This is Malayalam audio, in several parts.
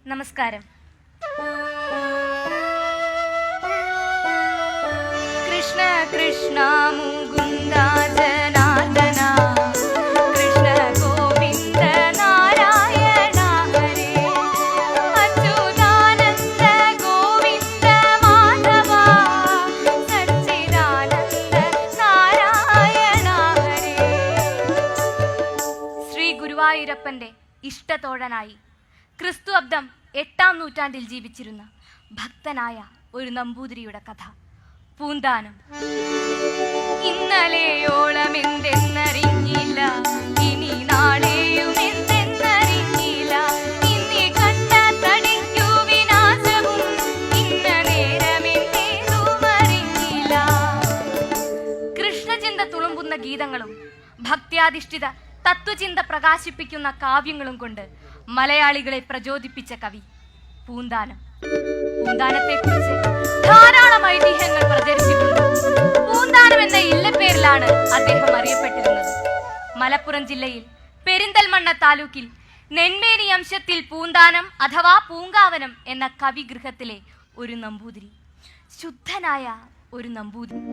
നമസ്കാരം. കൃഷ്ണ കൃഷ്ണ മുകുന്ദ ജനാർദ്ദന, കൃഷ്ണ ഗോവിന്ദ നാരായണ ഹരേ, അച്യുതാനന്ദ ഗോവിന്ദ മാധവ, സച്ചിദാനന്ദ നാരായണ ഹരേ. ശ്രീ ഗുരുവായൂരപ്പന്റെ ഇഷ്ടത്തോഴനായി ക്രിസ്തു അബ്ദം 8-ാം നൂറ്റാണ്ടിൽ ജീവിച്ചിരുന്ന ഭക്തനായ ഒരു നമ്പൂതിരിയുടെ കഥ. പൂന്താനം. ഇന്നലെയോളം എന്തെന്നറിഞ്ഞില്ല, ഇനി നാളെയും എന്തെന്നറിഞ്ഞില്ല, ഇനി കണ്ട തടിക്കു വിനാശവും, ഇന്ന നേരമെന്തേതും അറിഞ്ഞില്ല. കൃഷ്ണചിന്ത തുളുമ്പുന്ന ഗീതങ്ങളും ഭക്ത്യാധിഷ്ഠിത തത്വചിന്ത പ്രകാശിപ്പിക്കുന്ന കാവ്യങ്ങളും കൊണ്ട് മലയാളികളെ പ്രചോദിപ്പിച്ച കവി പൂന്താനം. പൂന്താനത്തെക്കുറിച്ച് ധാരാളം ഐതിഹ്യങ്ങൾ പ്രചരിച്ചിട്ടുണ്ട്. പൂന്താനം എന്ന ഇല്ലപ്പേരിലാണ് അദ്ദേഹം അറിയപ്പെട്ടിരുന്നത്. മലപ്പുറം ജില്ലയിൽ പെരിന്തൽമണ്ണ താലൂക്കിൽ നെന്മേനി അംശത്തിൽ പൂന്താനം അഥവാ പൂങ്കാവനം എന്ന കവിഗൃഹത്തിലെ ഒരു നമ്പൂതിരി, ശുദ്ധനായ ഒരു നമ്പൂതിരി.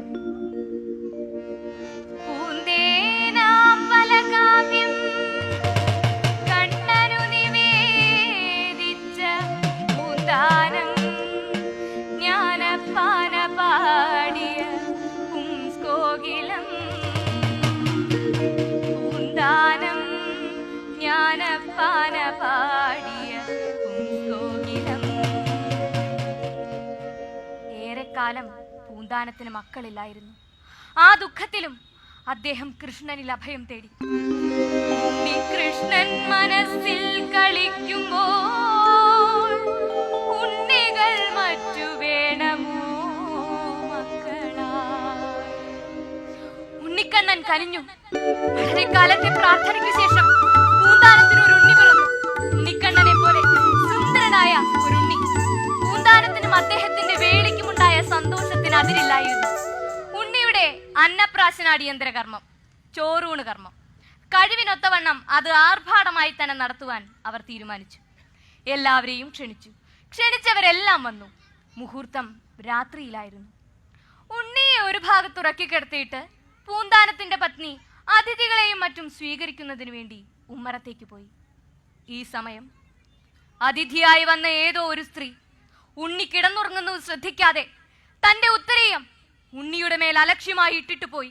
പൂന്തേനാമ്പലകാവ്യം കണ്ണനു നിവേദിച്ച പൂന്താനം, ജ്ഞാനപ്പാന പാടിയ പുംസ്കോകിലം. പൂന്താനം ജ്ഞാനപ്പാന പാടിയ പുംസ്കോകിലം. ഏറെക്കാലം പൂന്താനത്തിന് മക്കളില്ലായിരുന്നു. ആ ദുഃഖത്തിലും അദ്ദേഹം കൃഷ്ണനിൽ അഭയം തേടി. കൃഷ്ണൻ മനസ്സിൽ കളിക്കുമ്പോൾ ഉണ്ണികൾ മറ്റു വേണമോ മക്കളായി. ഉണ്ണിക്കണ്ണൻ കനിഞ്ഞു. വളരെ കാലത്തെ പ്രാർത്ഥനയ്ക്ക് ശേഷം പൂന്താനത്തിന് ഒരു ഉണ്ണി പിറന്നു. ഉണ്ണിക്കണ്ണനെ പോലെ സുന്ദരനായ ഒരു ഉണ്ണി. പൂന്താനത്തിനും അദ്ദേഹത്തിന്റെ വേളിക്കുമുണ്ടായ സന്തോഷത്തിന് അതിരില്ലായിരുന്നു. ഉണ്ണിയുടെ അന്നപ്രാശനാടിയന്തര കർമ്മം, ചോറൂണ് കർമ്മം, കഴിവിനൊത്തവണ്ണം അത് ആർഭാടമായി തന്നെ നടത്തുവാൻ അവർ തീരുമാനിച്ചു. എല്ലാവരെയും ക്ഷണിച്ചു. ക്ഷണിച്ചവരെല്ലാം വന്നു. മുഹൂർത്തം രാത്രിയിലായിരുന്നു. ഉണ്ണിയെ ഒരു ഭാഗത്ത് ഉറക്കിക്കിടത്തിയിട്ട് പൂന്താനത്തിന്റെ പത്നി അതിഥികളെയും മറ്റും സ്വീകരിക്കുന്നതിന് വേണ്ടി ഉമ്മറത്തേക്ക് പോയി. ഈ സമയം അതിഥിയായി വന്ന ഏതോ ഒരു സ്ത്രീ ഉണ്ണി കിടന്നുറങ്ങുന്നത് ശ്രദ്ധിക്കാതെ തന്റെ ഉത്തരീയം ഉണ്ണിയുടെ മേൽ അലക്ഷ്യമായി ഇട്ടിട്ട് പോയി.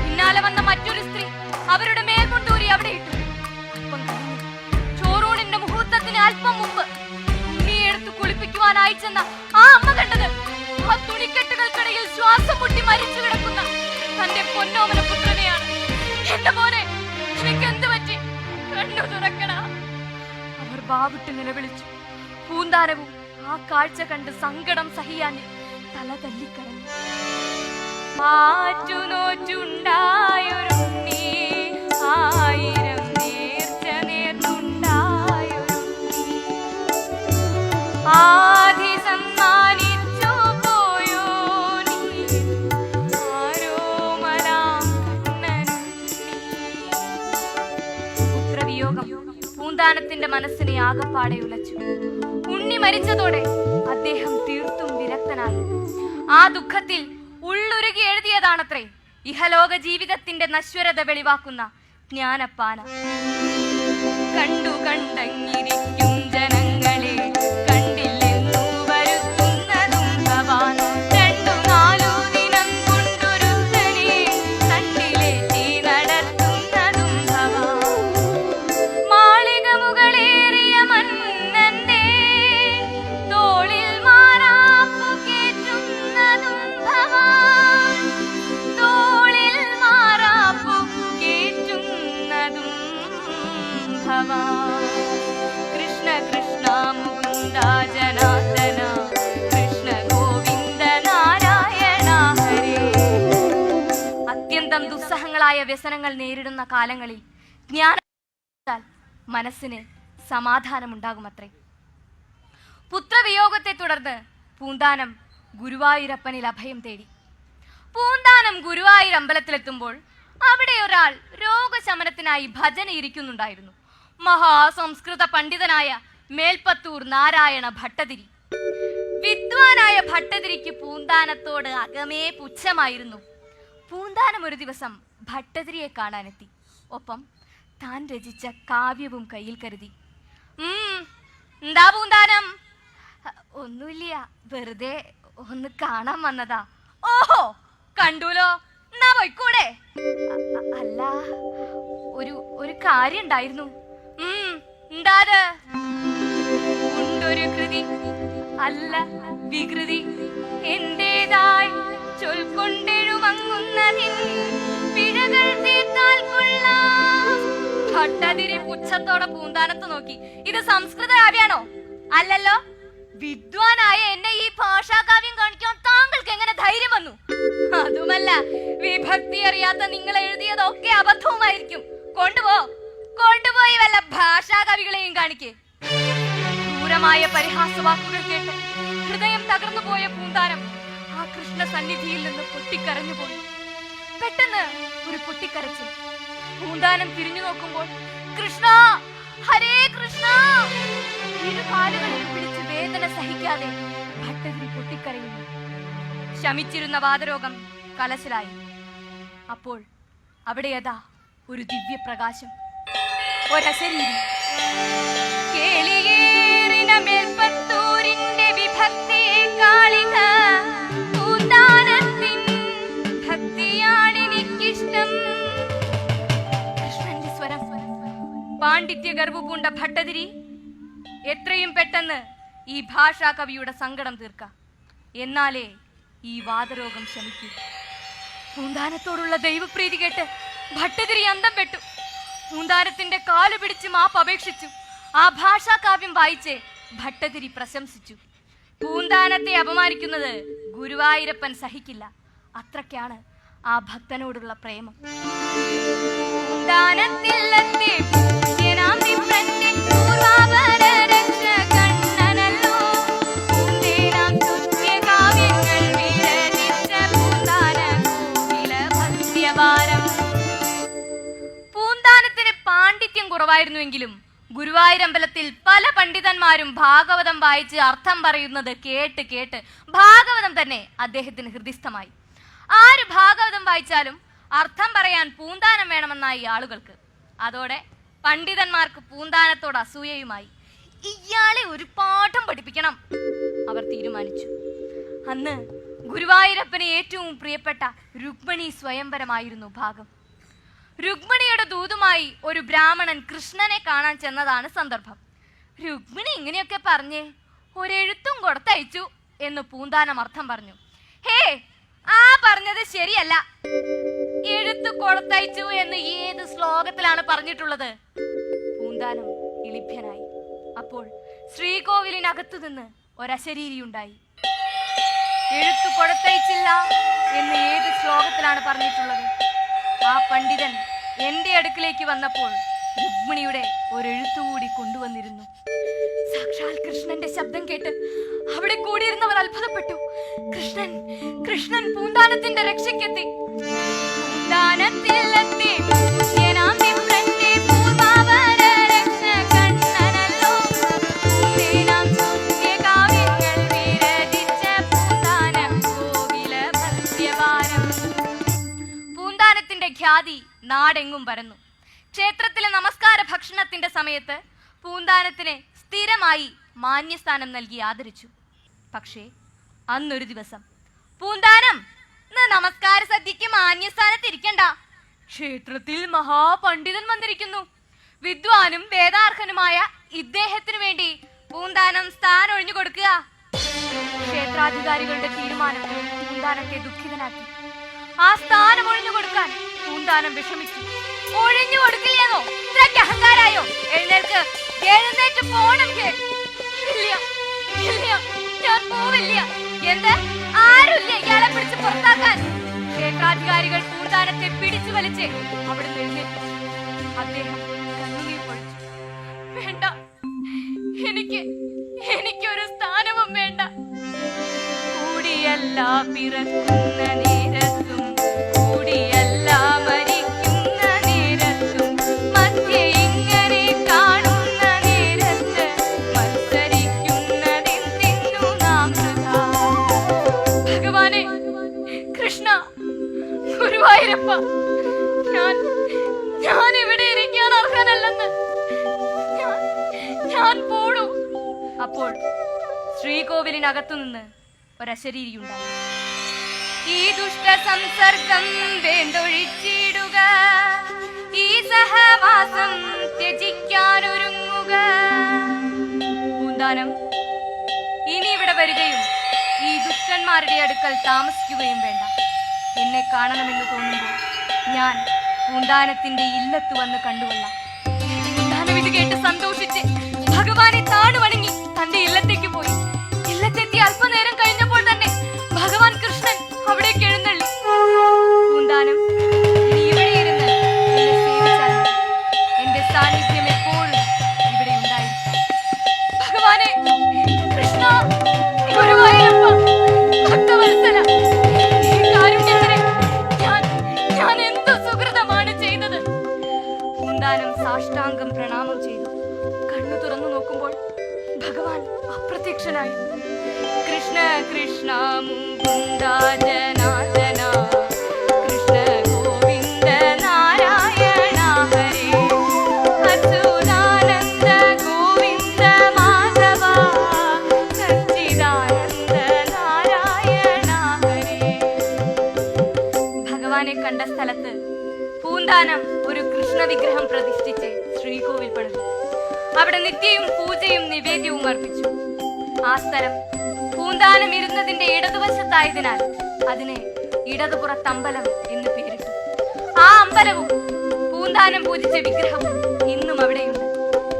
പിന്നാലെ വന്ന മറ്റൊരു സ്ത്രീ അവരുടെ മേൽ കൊണ്ടൂരി അവിടെ ഇട്ടു. ചോറൂണിന്റെ മുഹൂർത്തത്തിന് അല്പം മുമ്പ് ഉണ്ണിയെ എടുത്ത് കുളിപ്പിക്കുവാൻ അയച്ചെന്ന ആ അമ്മ കണ്ടത് ആ തുണിക്കെട്ടുകൾക്കിടയിൽ ശ്വാസം മുട്ടി മരിച്ചു കിടക്കുന്ന തന്റെ പൊന്നോമന പുത്രനെയാണ്. എന്റെ മോനെ, എന്ത് പറ്റി? കണ്ണു തുറക്കണ. അവർ ബാവിട്ട് നിലവിളിച്ചു. പൂന്താനവും ആ കാഴ്ച കണ്ട് സങ്കടം സഹിയാഞ്ഞ് തല തല്ലിക്കരഞ്ഞു. ആറ്റുനോറ്റുണ്ടായൊരുണ്ണി, ആയിരം നേർച്ച നേർന്നുണ്ടായൊരുണ്ണി, ആദി സമ്മാനിച്ചു പോയോ നീ, ആരോമലാം കണ്ണനുണ്ണി. പുത്രവിയോഗം പൂന്താനത്തിന്റെ മനസ്സിനെ ആകപ്പാടെ ഉലച്ചു. ഉണ്ണി മരിച്ചതോടെ അദ്ദേഹം തീർത്തും വിരക്തനായി. ആ ദുഃഖത്തിൽ ഉള്ളുരുകി എഴുതിയതാണത്രേ ഇഹലോക ജീവിതത്തിന്റെ നശ്വരത വെളിവാക്കുന്ന ജ്ഞാനപ്പാന. കണ്ടു കണ്ടങ്ങിരിക്കും ജനങ്ങളെ കണ്ടില്ലെന്നു വരുത്തുന്നതും ഭവാൻ, 2-4 ദിനം കൊണ്ടൊരുത്തനെ തണ്ടിലേറ്റി നടത്തുന്നതും ഭവാൻ. മാളിക മുകളേറിയ മന്നന്റെ തോളിൽ മാറാപ്പു കേറ്റുന്നതും ഭവാൻ, തോളിൽ മാറാപ്പു കേറ്റുന്നതും ഭവാൻ. കൃഷ്ണ കൃഷ്ണ മുകുന്ദ ജനാർദ്ദന, കൃഷ്ണ ഗോവിന്ദ നാരായണ ഹരേ. അത്യന്തം ദുസ്സഹങ്ങളായ വ്യസനങ്ങൾ നേരിടുന്ന കാലങ്ങളിൽ ജ്ഞാനം മനസ്സിന് സമാധാനമുണ്ടാകുമത്രേ. പുത്രവിയോഗത്തെ തുടർന്ന് പൂന്താനം ഗുരുവായൂരപ്പനിൽ അഭയം തേടി. പൂന്താനം ഗുരുവായൂർ അമ്പലത്തിലെത്തുമ്പോൾ അവിടെ ഒരാൾ രോഗശമനത്തിനായി ഭജന ഇരിക്കുന്നുണ്ടായിരുന്നു. മഹാസംസ്കൃത പണ്ഡിതനായ മേൽപ്പത്തൂർ നാരായണ ഭട്ടതിരി. വിദ്വാനായ ഭട്ടതിരിക്ക് പൂന്താനത്തോട് അകമേ പുച്ഛമായിരുന്നു. പൂന്താനം ഒരു ദിവസം ഭട്ടതിരിയെ കാണാനെത്തി. ഒപ്പം താൻ രചിച്ച കാവ്യവും കയ്യിൽ കരുതി. എന്താ പൂന്താനം? ഒന്നുമില്ല, വെറുതെ ഒന്ന് കാണാൻ വന്നതാ. ഓഹോ, കണ്ടൂലോ, എന്നാ പോയിക്കൂടെ? അല്ല, ഒരു കാര്യം ഉണ്ടായിരുന്നു. എന്താത്? ഉണ്ടൊരു കൃതി, അല്ല വികൃതി, എന്റേതായി ചൊൽക്കൊണ്ടെഴുമങ്ങുന്നതിൻ പിഴകൾ തീർത്താൽ കൊള്ളാം. ഭട്ടതിരി പുച്ഛത്തോടെ പൂന്താനത്ത് നോക്കി. ഇത് സംസ്കൃത കാവ്യാണോ? അല്ലല്ലോ. വിദ്വാനായ എന്നെ ഈ ഭാഷാകാവ്യം കാണിക്കാൻ താങ്കൾക്ക് എങ്ങനെ ധൈര്യം വന്നു? അതുമല്ല, വിഭക്തി അറിയാത്ത നിങ്ങൾ എഴുതിയതൊക്കെ അബദ്ധവുമായിരിക്കും. കൊണ്ടുപോയി വല്ല ഭാഷാകവികളെയും കാണിക്കേ. ക്രൂരമായ പരിഹാസവാക്കുകൾ കേട്ട് ഹൃദയം തകർന്നു പോയ പൂന്താനം ആ കൃഷ്ണ സന്നിധിയിൽ നിന്ന് പൊട്ടിക്കരഞ്ഞുപോയി. പെട്ടെന്ന് ഒരു പൊട്ടിക്കരച്ചിൽ. പൂന്താനം തിരിഞ്ഞു നോക്കുമ്പോൾ കൃഷ്ണ, ഹരേ കൃഷ്ണ! ഇരു കാലുകളിൽ പിടിച്ച് വേദന സഹിക്കാതെ ഭട്ടതിരി പൊട്ടിക്കരയുന്നു. ശമിച്ചിരുന്ന വാതരോഗം കലശലായി. അപ്പോൾ അവിടെ യഥാ ഒരു ദിവ്യപ്രകാശം, ഒരശരീരി. കേളിയേറിന മേൽപ്പത്തൂരിന്റെ വിഭക്തിയെ കാളിക, പൂന്താനത്തിൻ ഭക്തിയാണെനിക്കിഷ്ടം. കൃഷ്ണന്റെ സ്വരം. പാണ്ഡിത്യ ഗർവ്വപൂണ്ട ഭട്ടതിരി, എത്രയും പെട്ടെന്ന് ഈ ഭാഷാ കവിയുടെ സങ്കടം തീർക്കാം, എന്നാലേ ഈ വാതരോഗം ശമിക്കൂ. പൂന്താനത്തോടുള്ള ദൈവപ്രീതി കേട്ട് ഭട്ടതിരി അന്തം പെട്ടു. പൂന്താനത്തിന്റെ കാലു പിടിച്ച് മാപ്പ് അപേക്ഷിച്ചു. ആ ഭാഷാ കാവ്യം വായിച്ച് ഭട്ടതിരി പ്രശംസിച്ചു. പൂന്താനത്തെ അപമാനിക്കുന്നത് ഗുരുവായൂരപ്പൻ സഹിക്കില്ല. അത്രയ്ക്കാണ് ആ ഭക്തനോടുള്ള പ്രേമം. പൂന്താനത്തിന് പാണ്ഡിത്യം കുറവായിരുന്നുവെങ്കിലും ഗുരുവായൂരമ്പലത്തിൽ പല പണ്ഡിതന്മാരും ഭാഗവതം വായിച്ച് അർത്ഥം പറയുന്നത് കേട്ട് കേട്ട് ഭാഗവതം തന്നെ അദ്ദേഹത്തിന് ഹൃദിസ്ഥമായി. ആര് ഭാഗവതം വായിച്ചാലും അർത്ഥം പറയാൻ പൂന്താനം വേണമെന്നായി ആളുകൾക്ക്. അതോടെ പണ്ഡിതന്മാർക്ക് പൂന്താനത്തോട് അസൂയയുമായി. ഇയാളെ ഒരു പാഠം പഠിപ്പിക്കണം അവർ തീരുമാനിച്ചു. അന്ന് ഗുരുവായൂരപ്പന് ഏറ്റവും പ്രിയപ്പെട്ട രുക്മിണി സ്വയംവരമായിരുന്നു ഭാഗം. രുക്മിണിയുടെ ദൂതുമായി ഒരു ബ്രാഹ്മണൻ കൃഷ്ണനെ കാണാൻ ചെന്നതാണ് സന്ദർഭം. രുക്മിണി ഇങ്ങനെയൊക്കെ പറഞ്ഞേ, ഒരെഴുത്തും കൊടുത്തയച്ചു എന്ന് പൂന്താനം അർത്ഥം പറഞ്ഞു. ഹേ, ആ പറഞ്ഞത് ശരിയല്ല. എഴുത്തു കൊടുത്തയച്ചു എന്ന് ഏത് ശ്ലോകത്തിലാണ് പറഞ്ഞിട്ടുള്ളത്? പൂന്താനം ഇളിഭ്യനായി. അപ്പോൾ ശ്രീകോവിലിനകത്തു നിന്ന് ഒരശരീരിയുണ്ടായി. എഴുത്തു കൊടുത്തയച്ചില്ല എന്ന് ഏത് ശ്ലോകത്തിലാണ് പറഞ്ഞിട്ടുള്ളത്? ആ പണ്ഡിതൻ എന്റെ അടുക്കിലേക്ക് വന്നപ്പോൾ രുക്മിണിയുടെ ഒരെഴുത്തുകൂടി കൊണ്ടുവന്നിരുന്നു. സാക്ഷാൽ കൃഷ്ണന്റെ ശബ്ദം കേട്ട് അവിടെ കൂടിയിരുന്നവർ അത്ഭുതപ്പെട്ടു. കൃഷ്ണൻ പൂന്താനത്തിന്റെ രക്ഷയ്ക്കെത്തി. പൂന്താനത്തിന്റെ ഖ്യാതി നാടെങ്ങും പരന്നു. ക്ഷേത്രത്തിലെ നമസ്കാര ഭക്ഷണത്തിന്റെ സമയത്ത് പൂന്താനത്തിന് സ്ഥിരമായി മാന്യസ്ഥാനം നൽകി ആദരിച്ചു. പക്ഷേ അന്നൊരു ദിവസം, പൂന്താനം, നമസ്കാര സദ്യക്ക് മാന്യസ്ഥാനത്തിരിക്കണ്ട. ക്ഷേത്രത്തിൽ മഹാപണ്ഡിതൻ വന്നിരിക്കുന്നു. വിദ്വാനും വേദാർഹനുമായ ഇദ്ദേഹത്തിനു വേണ്ടി പൂന്താനം സ്ഥാനം ഒഴിഞ്ഞു കൊടുക്കുക. ക്ഷേത്രാധികാരികളുടെ തീരുമാനം പൂന്താനത്തെ ദുഃഖിതനാക്കി. ആ സ്ഥാനം ഒഴിഞ്ഞു കൊടുക്കാൻ പൂന്താനം വിഷമിച്ചു. ഒഴിഞ്ഞു കൊടുക്കില്ലെന്നോ? ഇത്രയ്ക്ക് അഹങ്കാരായോ? എഴുന്നേറ്റ് പോണം. ഞാൻ പോവില്ല. എന്ത്? ആരുമില്ല ഇയാളെ പിടിച്ച് പുറത്താക്കാൻ? ക്ഷേത്രാധികാരികൾ പൂന്താനത്തെ പിടിച്ചു വലിച്ച് അവിടെ എഴുന്നേറ്റു. അദ്ദേഹം കണ്ണുനീർ പൊഴിച്ചു. വേണ്ട, എനിക്കൊരു സ്ഥാനവും വേണ്ട. കൂടിയല്ല പിറക്കുന്ന നേരത്തും കൂടിയല്ല മരിക്കുന്ന നേരത്തും മധ്യ ഇങ്ങനെ കാണുന്ന നേരത്ത് ഗുരുവായൂരപ്പ, ഞാൻ ഇവിടെ ഇരിക്കാൻ അർഹനല്ലെന്ന് ഞാൻ പോണു. അപ്പോൾ ശ്രീകോവിലിനകത്തു നിന്ന് ഒരശരീരിയുണ്ടായി. ഈ ദുഷ്ട സംസർഗം വേണ്ടൊഴിച്ചിടുക, ഈ സഹവാസം ത്യജിക്കാനൊരുങ്ങുക. പൂന്താനം, ഇനി ഇവിടെ വരികയും ഈ ദുഷ്ടന്മാരുടെ അടുക്കൽ താമസിക്കുകയും വേണ്ട. എന്നെ കാണണമെന്ന് തോന്നുമ്പോൾ ഞാൻ പൂന്താനത്തിന്റെ ഇല്ലത്ത് വന്ന് കണ്ടുകൊള്ളാം. പൂന്താനം ഇത് കേട്ട് സന്തോഷിച്ച് ഭഗവാനെ താണു വണങ്ങി തന്റെ ഇല്ലത്തേക്ക് പോയി. ഇല്ലത്തെത്തി അല്പനേരം കഴിഞ്ഞപ്പോൾ തന്നെ ഭഗവാൻ കൃഷ്ണൻ അവിടേക്ക് എഴുന്നള്ളി. പൂന്താനം, നീ ഇവിടെ ഇരുന്ന് എന്നെ സേവിച്ചാൽ മതി. എന്റെ സാന്നിധ്യം എപ്പോഴും ഇവിടെ ഉണ്ടായിരിക്കും. ഭഗവാനെ, കൃഷ്ണ, ഗുരുവായൂരപ്പ, ഭക്തവത്സല, ഈ കാരുണ്യത്തിന് ഞാൻ എന്തു സുകൃതമാണ് ചെയ്തത്. പൂന്താനം സാഷ്ടാംഗം പ്രണാമം ചെയ്തു. കണ്ണു തുറന്നു നോക്കുമ്പോൾ ഭഗവാൻ അപ്രത്യക്ഷനായി. കൃഷ്ണ കൃഷ്ണ മുകുന്ദ ജനാർദ്ദന, കൃഷ്ണ ഗോവിന്ദ നാരായണ ഹരേ, അച്യുതാനന്ദ ഗോവിന്ദ മാധവ, സച്ചിദാനന്ദ നാരായണ ഹരേ. ഭഗവാനെ കണ്ട സ്ഥലത്ത് പൂന്താനം ഒരു കൃഷ്ണ വിഗ്രഹം പ്രതിഷ്ഠിച്ച് ശ്രീകോവിൽ പണിതു. അവിടെ നിത്യവും പൂജയും നിവേദ്യവും അർപ്പിച്ചു. ആ സ്ഥലം പൂന്താനം ഇരുന്നതിന്റെ ഇടതുവശത്തായതിനാൽ അതിന് ഇടതുപുറത്തമ്പലം എന്ന് പേരിട്ടു. ആ അമ്പലവും പൂന്താനം പൂജിച്ച വിഗ്രഹവും ഇന്നും അവിടെയുണ്ട്.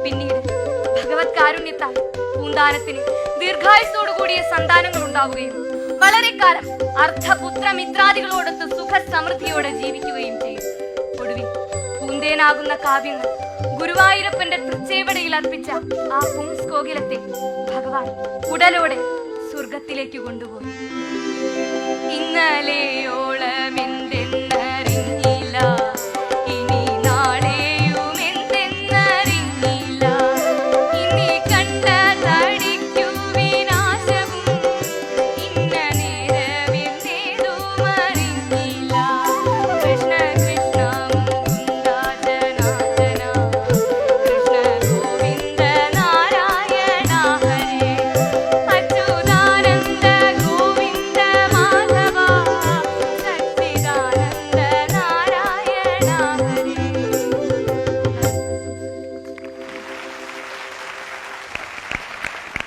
പിന്നീട് ഭഗവത് കാരുണ്യത്താൽ പൂന്താനത്തിന് ദീർഘായുസ്സോടു കൂടിയ സന്താനങ്ങൾ ഉണ്ടാവുകയും വളരെ കാലം അർദ്ധപുത്രമിത്രാദികളോടൊത്ത് സുഖ സമൃദ്ധിയോടെ ജീവിക്കുകയും ചെയ്യും. ഒടുവിൽ പൂന്തേനാകുന്ന കാവ്യങ്ങൾ ഗുരുവായൂരപ്പന്റെ തൃച്ചേവടയിൽ അർപ്പിച്ച ആ പുംസ്കോകിലത്തെ ഭഗവാൻ ഉടലോടെ സ്വർഗത്തിലേക്ക് കൊണ്ടുപോയി. ഇന്നലെയോളമെന്ന്